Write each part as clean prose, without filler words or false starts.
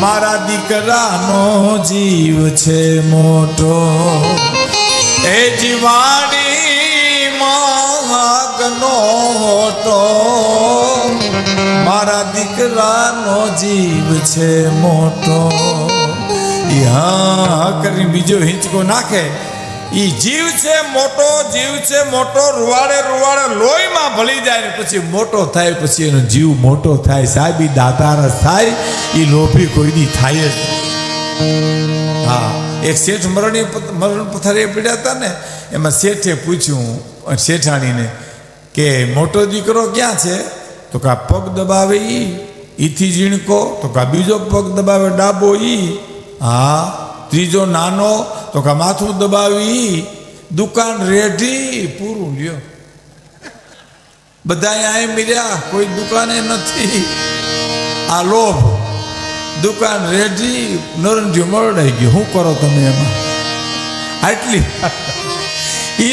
મારા દીકરાનો જીવ છે મોટો એ જીવાડી માગનો હોટો મારા દીકરાનો જીવ છે મોટો હા કરીને બીજો હિંચકો નાખે ઈ જીવ છે મોટો રૂવાડે લોહીમાં ભળી જાય ને પછી મોટો થાય પછી એનો જીવ મોટો થાય સાહેબ ઈ દાતાર થાય ઈ લોભી કોઈ દી થાય જ હા એક શેઠ મરણ પથારીએ પીડ્યા હતા ને એમાં શેઠે પૂછ્યું શેઠાણીને કે મોટો દીકરો ક્યાં છે તો કા પગ દબાવે ઈથી ઝીણકો તો કા બીજો પગ દબાવે ડાબો ઈ હા ત્રીજો નાનો તો કા માથું દબાવી દુકાન રેઢી પૂરું લ્યો બધા અહીંયા મળ્યા કોઈ દુકાને નથી આ લોભ દુકાન રેઢી નરંજી મરડાઈ ગયું શું કરો તમે એમાં આટલી એ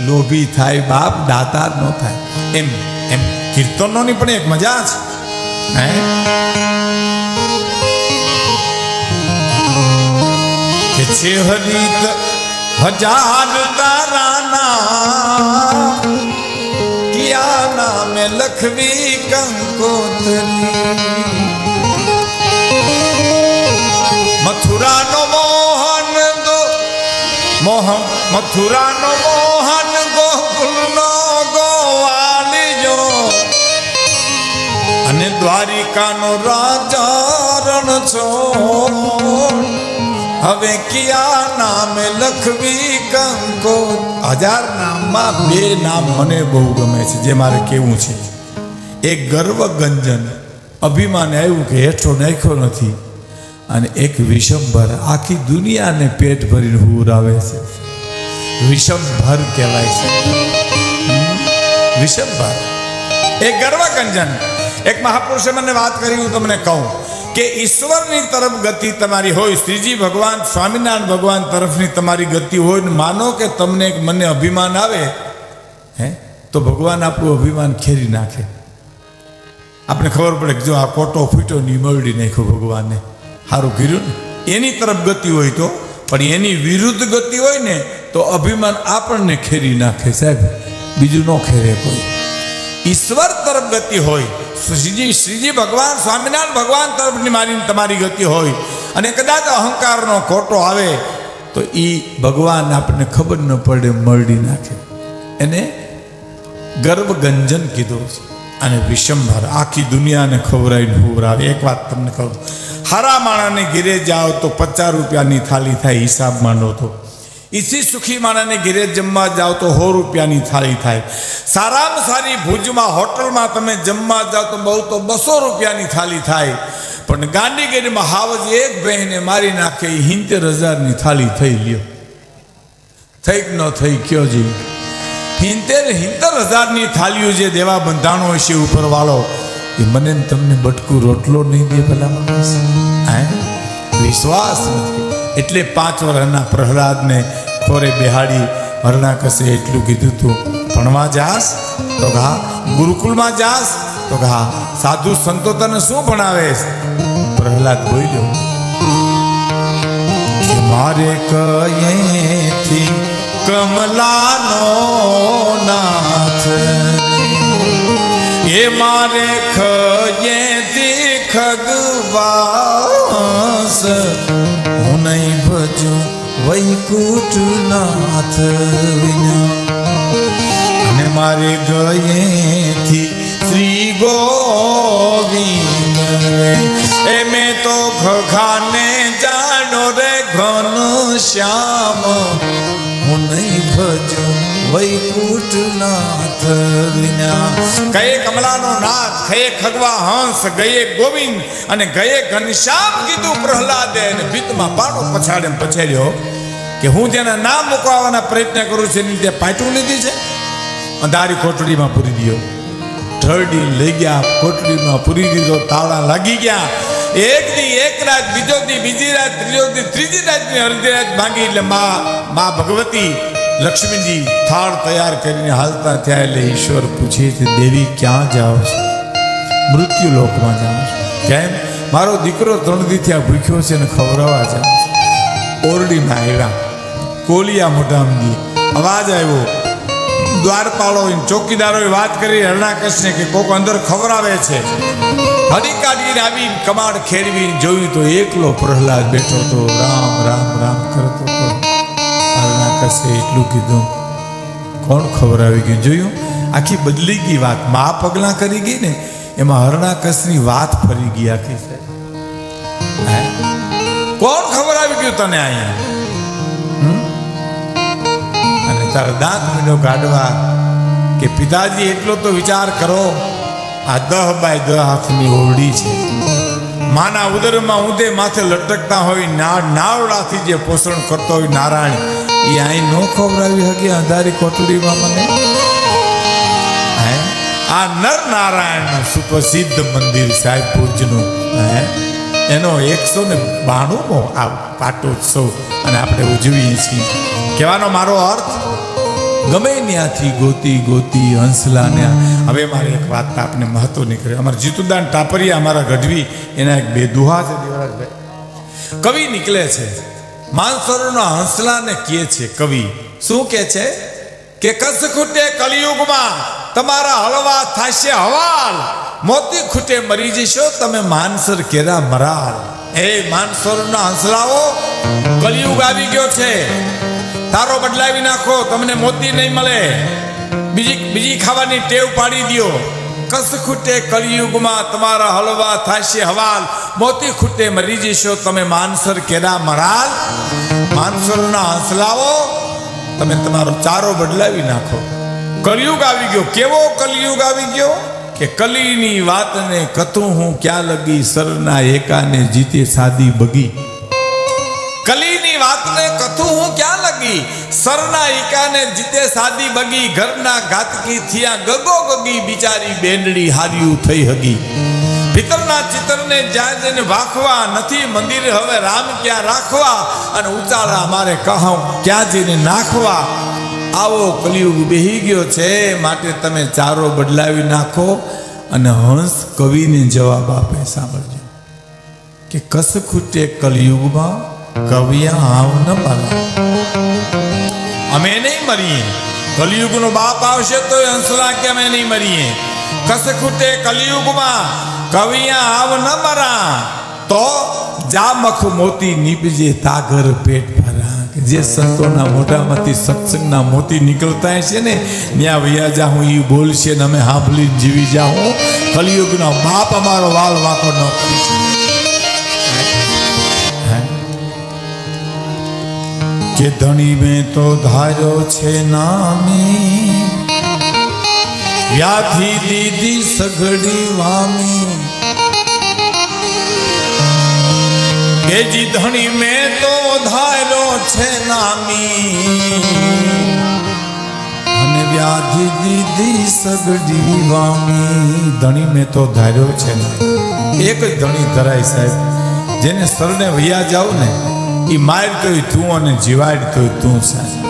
લોભી થાય બાપ દાતાર ન થાય એમ એમ કીર્તનોની પણ એક મજા છે છે હરિત હજાર તારાના કિયા નામે લખવી કંકોત્રી મથુરાનો મોહન ગોકુલનો ગોવાલિયો અને દ્વારિકાનો રાજા રણછોડ હવે કિયા નામે લખવી કંકો 1000 નામમાં 2 નામ મને બહુ ગમે છે જે મારે કેવું છે એક ગર્વ ગંજન અભિમાન આવ્યું કે હેઠો નાખ્યો નથી અને એક વિષમભર આખી દુનિયાને પેટ ભરીને હુરાવે છે વિષમભર કહેવાય છે વિષમભર એક ગર્વ ગંજન એક મહાપુરુષે મને વાત કરી હું તમને કહું કે ઈશ્વરની તરફ ગતિ તમારી હોય શ્રીજી ભગવાન સ્વામિનારાયણ ભગવાન તરફની તમારી ગતિ હોય ને માનો કે તમને એક મને અભિમાન આવે હે તો ભગવાન આપણું અભિમાન ખેરી નાખે આપણે ખબર પડે કે જો આ કોટો ફૂટો નિમરડી નાખ્યો ભગવાનને સારું કર્યું ને એની તરફ ગતિ હોય તો પણ એની વિરુદ્ધ ગતિ હોય ને તો અભિમાન આપણને ખેરી નાખે સાહેબ બીજું ન ખેરે કોઈ ઈશ્વર તરફ ગતિ હોય શ્રીજી ભગવાન સ્વામિનારાયણ ભગવાન તરફની મારી તમારી ગતિ હોય અને કદાચ અહંકારનો ખોટો આવે તો એ ભગવાન આપણને ખબર ન પડે મરડી નાખે એને ગર્વ ગંજન કીધો છે અને વિષમભર આખી દુનિયાને ખવરાઈને હુવરાવે એક વાત તમને કહું હારા માણાને ઘેરે જાઓ તો 50 રૂપિયાની થાળી થાય હિસાબમાં નહોતો ઈસી સુખી માણાને ઘેરે જમવા જાઓ તો 100 રૂપિયાની થાળી થાય સારામાં સારી ભુજમાં હોટલમાં તમે જમવા જાઓ તો બહુ તો 200 રૂપિયાની થાળી થાય પણ ગાંધીગીરીમાં હાવજ એક બહેને મારી નાખે 70,000ની થાળી થઈ લ્યો થઈ કે ન થઈ કયો જી 70,000ની થાળીઓ જે દેવા બંધાણો હશે ઉપરવાળો એ મને તમને બટકું રોટલો નહીં દે ભલા માણસ વિશ્વાસ નથી એટલે 5 વર્ષના પ્રહલાદને ખોરે બેહાડી હરણાકશે એટલું કીધું તું ભણવા જાસ તો હા ગુરુકુળમાં જાસ તો હા સાધુ સંતો તને શું ભણાવે પ્રહલાદ બોલ્યો કે મારે કયેથી કમલાનો નાથ એ મારે ખયેથી ખગવાસ હું નહીં ભજું વૈકુંઠનાથ વિના અને મારે ગયેથી શ્રી ગોવિંદ એ મેં તો ખખાને જાણો રે ઘન શ્યામ હું નહીં ભજું વૈકુંઠનાથ વિના કયે કમલાનો નાથ કયે ખગવા હંસ ગયે ગોવિંદ અને ગયે ઘનશ્યામ કીધું પ્રહલાદે અને ભીતમાં પાડો પછાડ્યો કે હું જેના નામ મૂકવાના પ્રયત્ન કરું છું એની તે પાટું લીધી છે અંધારી કોટડીમાં પૂરી દીધો ઢળડી લઈ ગયા કોટડીમાં પૂરી દીધો તાળા લાગી ગયા એક દી એક રાત બીજો દી બીજી રાત ત્રીજો દી ત્રીજી રાતની અડધી રાત માંગી એટલે મા ભગવતી લક્ષ્મીજી થાળ તૈયાર કરીને હાલતા થયા એટલે ઈશ્વર પૂછે છે દેવી ક્યાં જાઓ છો મૃત્યુ લોકમાં જાઓ છો કેમ મારો દીકરો 3 દીથી આ ભૂખ્યો છે ને ખવડાવવા જાય છે. ઓરડીમાં આવ્યા, કોલિયા મોઢામજી અવાજ આવ્યો. દ્વારપાળો ચોકીદારોએ વાત કરી હરણાકશને કે કોક અંદર ખવડાવે છે. હડી કાઢીને આવી કમાડ ખેરવી જોયું તો એકલો પ્રહલાદ બેઠો તો રામ રામ રામ કરતો હતો. હરણાકશે એટલું કીધું, કોણ ખવડાવી ગયું? જોયું, આખી બદલી ગઈ વાત. મા પગલા કરી ગઈ ને એમાં હરણાકશની વાત ફરી ગઈ આખી. કોણ ખવડાવી ગયું તને અહીંયા? અને તારા દાંત મીંડો કાઢવા કે પિતાજી એટલો તો વિચાર કરો, આ 10 બાય 10 હાથની ઓરડી છે. માના ઉદરમાં ઊંધે માથે લટકતા હોય, નાવડાથી જે પોષણ કરતો હોય નારાયણ, એ અહીં નો ખવડાવી શકે અંધારી કોટડીમાં મને? આ નર નારાયણનું સુપ્રસિદ્ધ મંદિર સાહેબ ભુજનું, એનો 192મો આ પાટોત્સવ અને આપણે ઉજવીએ છીએ. કહેવાનો મારો અર્થ, ગમે ત્યાંથી ગોતી ગોતી હંસલાને. હવે મારી એક વાત આપને મહત્વ નીકળે. અમારા જીતુદાન ટાપરિયા, અમારા ગઢવી, એના એક 2 દુહા છે. દેવરાજભાઈ કવિ નીકળે છે, માનસરોના હંસલાને કહે છે કવિ. શું કહે છે કે કસ ખૂટે કલિયુગમાં તમારા હળવા થાશે હવાલ, મોતી ખૂટે મરી જશો તમે માનસર કેરા મરાલ. હે માનસરોના હંસલાઓ, કલિયુગ આવી ગયો છે, તારો બદલાવી નાખો, તમને મોતી નહીં મળે, બીજી ખાવાની ટેવ પાડી દો. કસ ખૂટે કલિયુગમાં તમારા હળવા થાશે હવાલ, મોતી ખૂટે મરી જશો તમે માનસર કેરા મરાલ. માનસરોના હંસલાઓ, તમે તમારો ચારો બદલાવી નાખો. કલિયુગ આવી ગયો. કેવો કલિયુગ આવી ગયો કે કલીની વાતને કથું હું ક્યાં લગી, સરના એકાને જીતે સાદી બગી. કલીની વાતને કથું હું ક્યાં લગી, સરના એકાને જીતે સાદી બગી. ઘરના ઘાતકી થયા ગગો ગગી, બિચારી બેનડી હાર્યું થઈ હગી. ભીતરના ચિત્રને જ્યાં જઈને વાખવા, નથી મંદિર હવે રામ ક્યાં રાખવા, અને ઉચાળા મારે કહું ક્યાં જઈને નાખવા. આવો કલિયુગ બેહી ગયો છે, માટે તમે ચારો બદલાવી નાખો. અને હંસ કવિને જવાબ આપે, સાંભળજો કે કસ ખૂટે કલિયુગમાં કવિયા આવ ન મારા. અમે નહીં મરીએ, કલિયુગનો બાપ આવશે તો હંસલા કે અમે નહીં મરીએ. કસ ખૂટે કલિયુગમાં કવિયા આવ ન મરા, તો જા મખ મોતી નીપજે તાગર પેટ ભરા. જે સંતોના મોઢામાંથી સત્સંગના મોતી નીકળતા છે ને, ત્યાં વૈયા જા હું એ બોલશે ને અમે સાંભળી જીવી જાઉં. કલિયુગનો બાપ અમારો વાલ વાંકો ન કરી કે ધણી મેં તો ધાર્યો છે નામી, વ્યાધિ દીદી સઘડી વામી. કેજી ધણી મેં તો ધાર્યો છે નામી, અને વ્યાધિ દીદી સગડી વામી. ધણી મેં તો ધાર્યો છે ને, એક જ ધણી ધરાય સાહેબ, જેને સરને વૈયા જાવ ને, એ માર તોય તું અને જીવાડ તોય તું સાહેબ.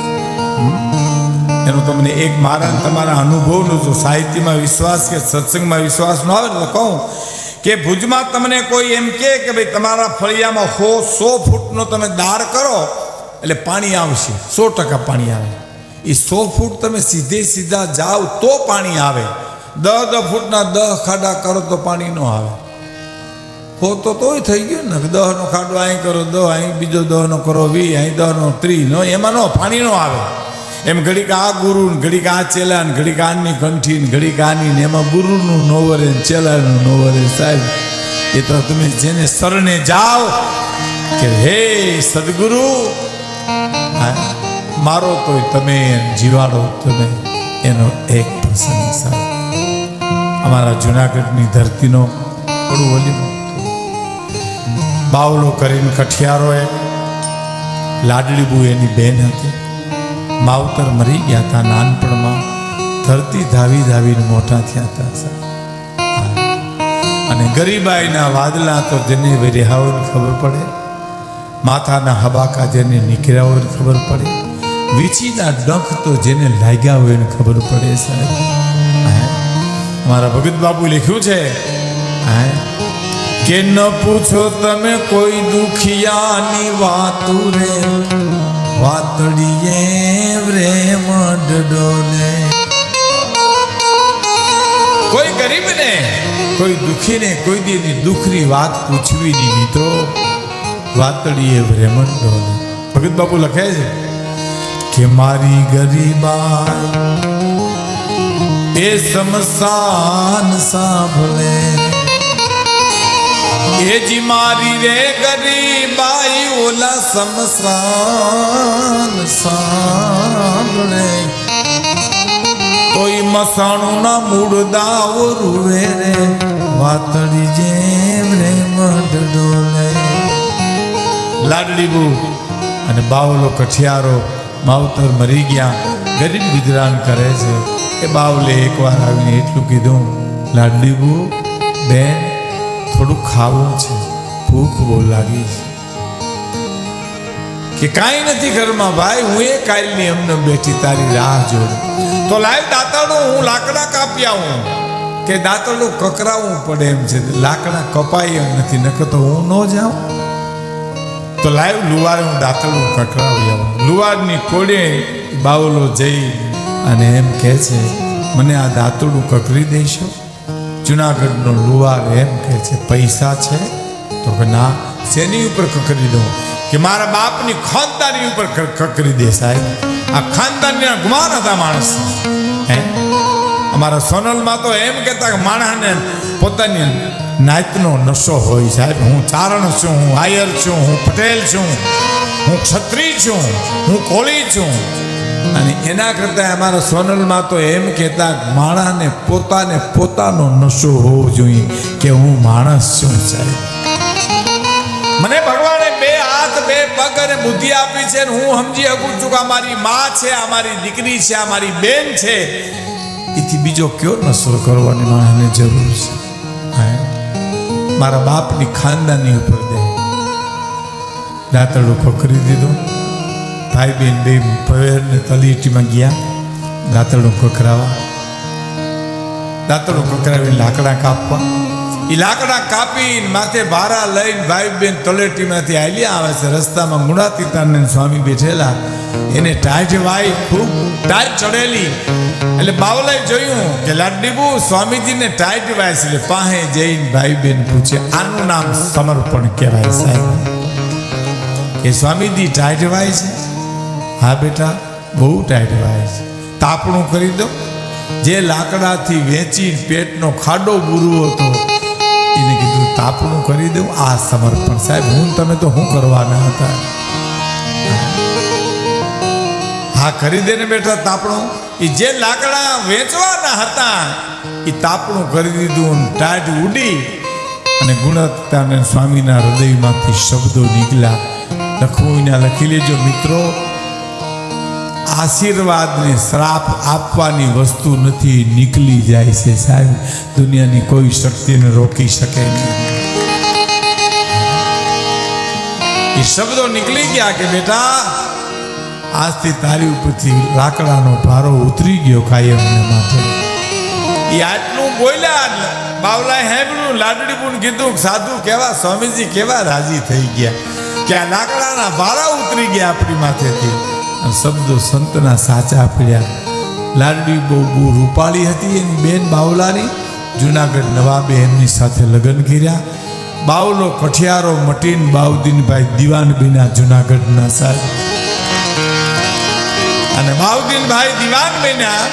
એનું તમને એક મારા તમારા અનુભવનું જો સાહિત્યમાં વિશ્વાસ કે સત્સંગમાં વિશ્વાસ ન આવે તો કહું કે ભુજમાં તમને કોઈ એમ કે ભાઈ તમારા ફળિયામાં 100 ફૂટનો તમે દાર કરો એટલે પાણી આવશે, 100% પાણી આવે. એ 100 ફૂટ તમે સીધે સીધા જાઓ તો પાણી આવે. 10 ફૂટના 10 ખાડા કરો તો પાણી ન આવે. હો તોય થઈ ગયું ને, 10નો ખાડો અહીં કરો 10, અહીં બીજો 10નો કરો 20, અહીં 10નો 30, એમાં પાણી ન આવે. એમ ઘડીક આ ગુરુ ને ઘડીક આ ચેલા ને ઘડીક આની કંઠી ને ઘડીક આની ને, એમાં ગુરુનું નોવરે ને ચેલાનું નોવરે. સાહેબ એ તો તમે જેને શરણે જાઓ કે હે સદગુરુ મારો તોય તમે, જીવાડો તમે, એનો એક પ્રસંગ સાહેબ અમારા જુનાગઢની ધરતીનો થોડું ઓલી બાવલો કરીને કઠિયારો એ લાડલી બુ એની બેન હતી. માવતર મરી ગયા હતા નાનપણમાં, ધરતી ધાવી ધાવીને મોટા થયા હતા. અને ગરીબાઈના વાદલા તો જેને રહ્યા હોય ખબર પડે, માથાના હબાકા જેને નીકળ્યા હોય ખબર પડે, વીછીના ડંખ તો જેને લાગ્યા હોય ને ખબર પડે. સાહેબ અમારા ભગત બાપુ લખ્યું છે કે ન પૂછો તમે કોઈ દુખિયાની વાતું રે વાતડીએ રે મડડોલે કોઈ ગરીબ ને કોઈ દુખી ને કોઈ દીની દુખની વાત પૂછવી નહીં મિત્રો વાતડીએ બ્રેમણ ડોલે ભગત બાપુ લખે છે કે મારી ગરીબાઈ એ સમસાન સાંભળે એ જી મારી રે ગરીબાઈ ઓલા સમસાન સાંભળે કોઈ મસાણું ના મૂળદાઓ રૂવે રે વાતડી જેમ રે મડડોલે લાડલી બહુ અને બાવલો કઠિયારો માવતર મરી ગયા ગરીબ ગુજરાન કરે છે એ બાવલે એકવાર આવીને એટલું કીધું લાડલી બહુ બેન થોડું ખાવું છે ભૂખ બહુ લાગી છે કે કાંઈ નથી ઘરમાં ભાઈ હું એ કાલની અમને બેઠી તારી રાહ જોઉં તો લાવ દાંતરડું હું લાકડા કાપી આવું કે દાંતરડું કકરાવવું પડે એમ છે લાકડા કપાય એમ નથી નકર તો હું ન જાઉં તો લાવ લુવારે હું દાંતરડું કકરાવી આવું લુવારની કોડે બાવલો જઈ અને એમ કહે છે મને આ દાંતરડું કકરી દેશો જુનાગઢનો લુવાર એમ કહે છે પૈસા છે તો કે ના શેની ઉપર કકરી દઉં કે મારા બાપની ખાનદાની ઉપર કકરી દે સાહેબ આ ખાનદાનના ગુમાન હતા માણસ હે અમારા સોનલમાં તો એમ કહેતા કે માણસને પોતાની નાતનો નશો હોય સાહેબ હું ચારણ છું હું આયર છું હું પટેલ છું હું ક્ષત્રિય છું હું કોળી છું અને એના કરતાં અમારા સોનલમાં તો એમ કહેતા માણસને પોતાનો નશો હોવો જોઈએ કે હું માણસ છું સાહેબ મને ભગવાને બે હાથ બે પગ અને બુદ્ધિ આપી છે હું સમજી શકું છું કે અમારી માં છે અમારી દીકરી છે અમારી બેન છે એથી બીજો કયો નશો કરવાની માણસને જરૂર છે મારા બાપની ખાનદાની ઉપર દે દાંતરડું કકરી દીધું ભાઈ બેન બે પવેરને તલીટીમાં ગયા દાંતરડું કકરાવીને લાકડા કાપવા એ લાકડા કાપીને માથે ભારા લઈને ભાઈ બેન તલેટીમાંથી હાલ્યા આવે છે રસ્તામાં ગુણાતીતાનંદ સ્વામી બેઠેલા એને ટાઈટ વાઈ ખૂબ ટાઈટ ચડેલી એટલે બાવલાએ જોયું કે લાડડીબુ સ્વામીજીને ટાઈટ વાય છે એટલે પાસે જઈને ભાઈ બેન પૂછે આનું નામ સમર્પણ કહેવાય સાહેબ કે સ્વામીજી ટાઈટ વાય છે હા બેટા બહુ ટાઈટ વાય છે તાપણું કરી દો જે લાકડાથી વેચી પેટનો ખાડો બુરવો હતો એને કીધું તાપણું કરી દઉં આ સમર્પણ સાહેબ હું તમે તો શું કરવાના હતા હા કરી દે ને બેટા તાપણું એ જે લાકડા વેચવાના હતા એ તાપણું કરી દીધું ટાઈટ ઉડી અને ગુણવત્તાનંદ સ્વામીના હૃદયમાંથી શબ્દો નીકળ્યા લખવું એના લખી લેજો મિત્રો આશીર્વાદને શ્રાપ આપવાની વસ્તુ નથી નીકળી જાય છે સાહેબ દુનિયાની કોઈ શક્તિને રોકી શકે નહીં એ શબ્દો નીકળી ગયા કે બેટા આજથી તારી ઉપરથી લાકડાનો ભારો ઉતરી ગયો કાયમને માટે એ આટલું બોલ્યા બાવલાએ સાંભળ્યું લાડડીબુન કીધું સાધુ કેવા સ્વામીજી કેવા રાજી થઈ ગયા કે આ લાકડાના ભારા ઉતરી ગયા આપણી માથેથી શબ્દો સંતના સાચા પડ્યા લાડડી બહુ રૂપાળી હતી એની બેન બાવલાની જુનાગઢ નવાબે એમની સાથે લગ્ન કર્યા બાવલો કઠિયારો મટીન બાઉદ્દીનભાઈ દિવાનબીના જુનાગઢના સાહેબ અને બાઉદ્દીનભાઈ દિવાન બન્યા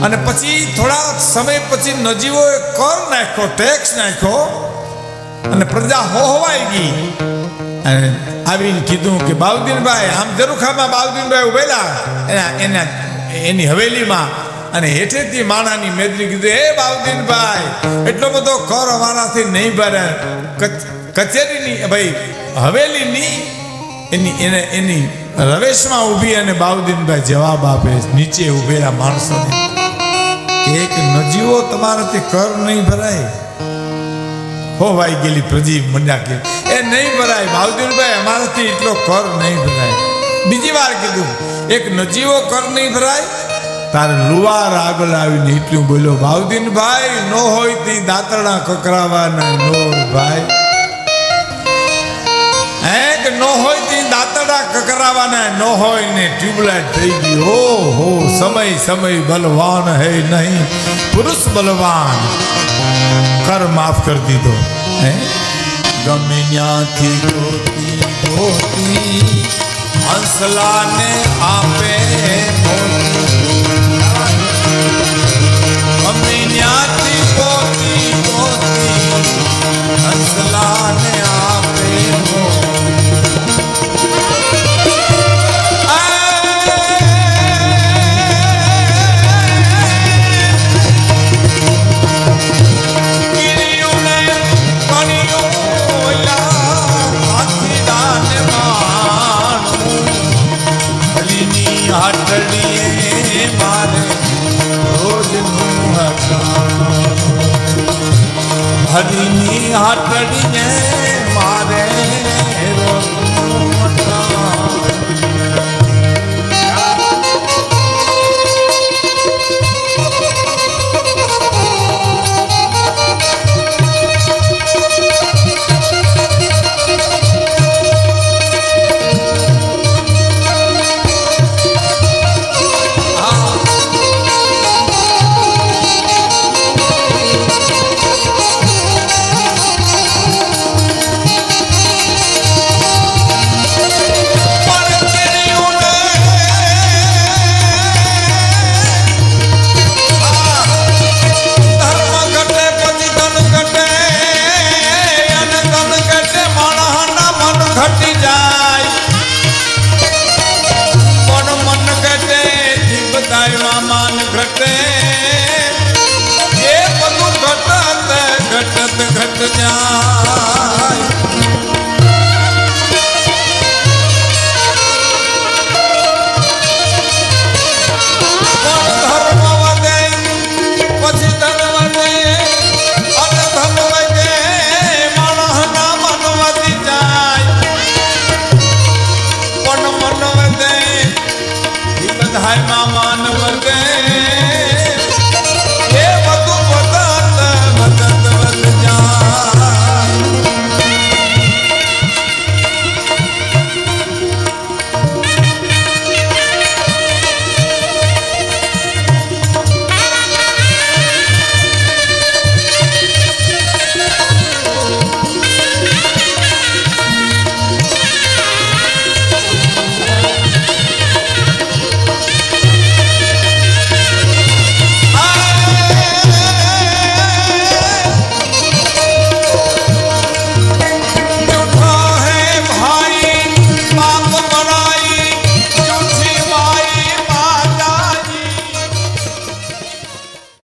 અને પછી થોડા સમય પછી નજીવોએ કર નાખ્યો ટેક્સ નાખ્યો અને પ્રજા હોવાઈ ગઈ અને આવીને કીધું કે બાઉદ્દીનભાઈ આમ ઝરૂખામાં બાઉદ્દીનભાઈ ઉભેલા એની હવેલીમાં અને હેઠેથી માણાની મેદની કીધું હે બાઉદ્દીનભાઈ એટલો બધો કર અમારાથી નહીં ભરે કચેરીની ભાઈ હવેલીની એની રવેશમાં ઊભી અને બાઉદ્દીનભાઈ જવાબ આપે નીચે ઉભેલા માણસોને કે એક નજીવો તમારાથી કર નહીં ભરાય હોવાઈ ગયેલી પ્રજી મંડ્યા કે એ નહીં ભરાય બાઉદ્દીનભાઈ અમારાથી એટલો કર નહીં ભરાય બીજી વાર કીધું એક નજીવો કર નહીં ભરાય તારે લુવાર આગળ આવીને એટલું બોલ્યો, ભાવદીનભાઈ નો હોય તે દાંતરડા કકરાવાના નોર ભાઈ, હે કે નો હોય તે દાંતરડા કકરાવાના નો હોય ને ટ્યુબલાઇટ થઈ ગઈ. હો હો સમય સમય બલવાન હે નહીં પુરુષ બલવાન, કર માફ કરી દીધો. હે ગમે ત્યાંથી ગોતી ગોતી હંસલાને આપે, ગમે ત્યાંથી ગોતી ગોતી હંસલાને આપે. હાટડીએ મારે રોજનું હરીની હાટડીએ મારે રોજનું ઘટ જાય. ધર્મ વધે પછી ધન વધે, અને ધન વધે માણસના મન વધી જાય, પણ મન વધે એ બધાયમાં માન વધે.